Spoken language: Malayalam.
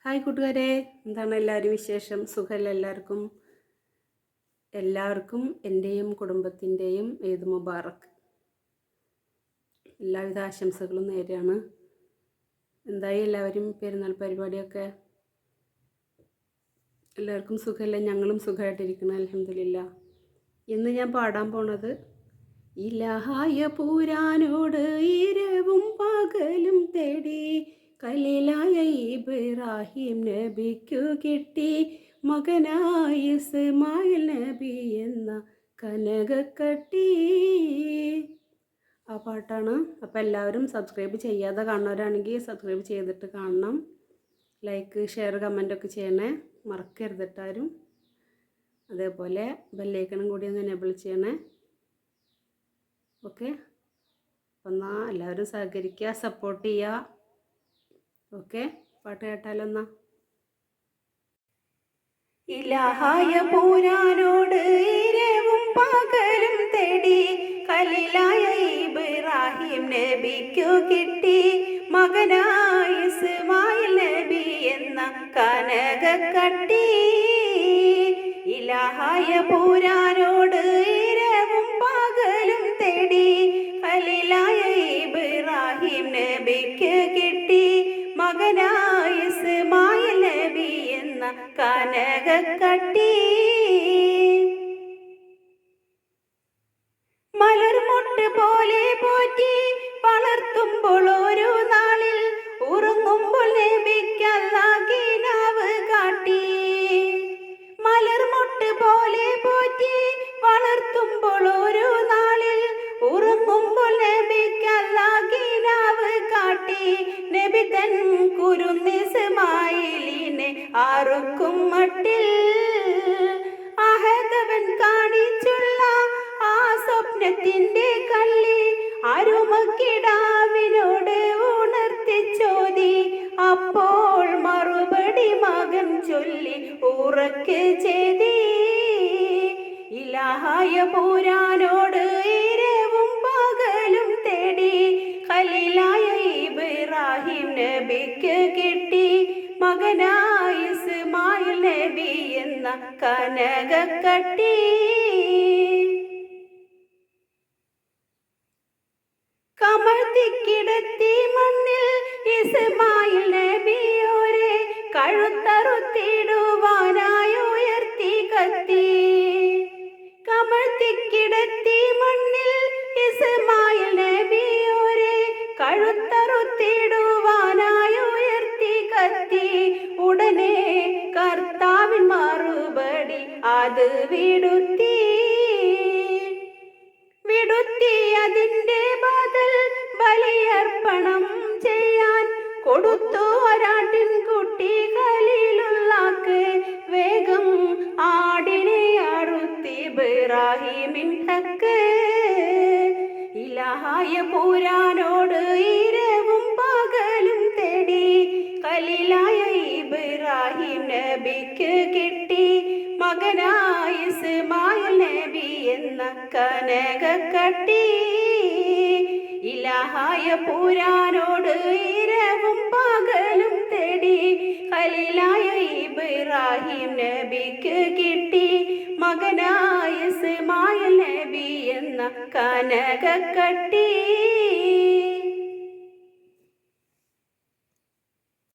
ഹായ് കൂട്ടുകാരെ, എന്താണ് എല്ലാവരും വിശേഷം? സുഖമല്ല എല്ലാവർക്കും? എല്ലാവർക്കും എൻ്റെയും കുടുംബത്തിൻ്റെയും ഈദ് മുബാറക്ക്. എല്ലാവിധ ആശംസകളും നേരെയാണ്. എന്തായി എല്ലാവരും പെരുന്നാൾ പരിപാടിയൊക്കെ? എല്ലാവർക്കും സുഖമല്ല? ഞങ്ങളും സുഖമായിട്ടിരിക്കണം, അൽഹംദുലില്ലാ. ഇന്ന് ഞാൻ പാടാൻ പോണത് ഇലാഹായ പൂരാനോട് ഇരവും പകലും തേടി ഖലീലായ ഇബ്രാഹിം നബിക്കു കിട്ടി മകനായ ഇസ്മായിൽ നബി എന്ന കനകക്കട്ടി. ആ പാട്ടാണ്. അപ്പോൾ എല്ലാവരും സബ്സ്ക്രൈബ് ചെയ്യാതെ കാണുന്നവരാണെങ്കിൽ സബ്സ്ക്രൈബ് ചെയ്തിട്ട് കാണണം. ലൈക്ക്, ഷെയർ, കമൻ്റൊക്കെ ചെയ്യണേ, മറക്കരുതിട്ടാരും. അതേപോലെ ബെല്ലൈക്കണും കൂടി ഒന്ന് എനേബിൾ ചെയ്യണേ. ഓക്കെ, അപ്പം എന്നാൽ എല്ലാവരും സഹകരിക്കുക, സപ്പോർട്ട് ചെയ്യുക. ഓക്കെ, പാട്ട് കേട്ടാലൊന്നാ. ഇലാഹായ പൂരാനോട് ഇരവും പകലും തേടി ഖലീലായ ഇബ്രാഹിം നബിക്കു കിട്ടി മകനായ ഇസ്മായിൽ നബി എന്ന കനകക്കട്ടി. ഇലാഹായ പൂരാനോട് ഇരവും പകലും തേടി ഖലീലായ ഇബ്രാഹിം നബിക്ക് കിട്ടി മകനായ ഇസ്മായിൽ നബി എന്ന കനകക്കട്ടി. മലർമൊട്ട് പോലെ പോറ്റി വളർത്തുമ്പോൾ ഒരു നാളിൽ ഉറങ്ങുമ്പോൾ നബിക്കല്ലാഹ് കാട്ടി. മലർമൊട്ട് പോലെ പോറ്റി വളർത്തുമ്പോൾ ഒരു നാളിൽ ഉറങ്ങുമ്പോൾ നബിക്കല്ലാഹ് കാട്ടി. നബി തൻ കുരുന്നിസ്മായിലിനെ ആർക്കും മട്ടിൽ അഹദവൻ കാണിച്ചുള്ള ആ സ്വപ്നത്തിന്റെ കള്ളി അരുമക്കിടാവിനോട് ഉണർത്തിച്ചോതി. അപ്പോൾ മറുപടി മകൻ ചൊല്ലി ഉറക്കെ ചെയ്തി. ഇലാഹായ പൂരാനോട് ഇരവും പകലും തേടി ഖലീലായ ഇബ്രാഹിം നബിക്ക് കിട്ടി മകനായ ഇസ്മായിൽ നബി എന്ന കനകക്കട്ടി. കമഴ്ത്തിക്കിടത്തി മണ്ണിൽ ഇസ്മായിൽ നബിയോരെ കഴുത്തറുത്തിടുവാനായി ഉയർത്തി കത്തി. കമഴ്ത്തിക്കിടത്തി മണ്ണിൽ ഇസ്മായിൽ നബിയോരെ കഴുത്തറുത്തിടുവാനായി ഉയർത്തി കത്തി. ഉടനെ കർത്താവിൻ മറുപടി അത് വിടുത്തി. അതിന്റെ ബദൽ ബലിയർപ്പണം ചെയ്യാൻ കൊടുത്തു ഒരാട്ടിൻ കുട്ടി ഖലീലുള്ളാക്ക്. വേഗം ആടിനെ അറുത്തി ഇബ്രാഹിമിൻ ഹക്ക്. ഇലാഹായ പൂരാനോട് ഇരവും പകലും തേടി ഖലീലായ ഇബ്രാഹിം നബിക്ക് കിട്ടി മകനായ ഇസ്മായിൽ നബി എന്ന കനകക്കട്ടി. ഇലാഹായ പൂരാനോട് ഇരവും പകലും തേടി ഖലീലായ ഇബ്രാഹിം നബിക്ക് കിട്ടി മകനായ ഇസ്മായിൽ നബി എന്ന കനകക്കട്ടി.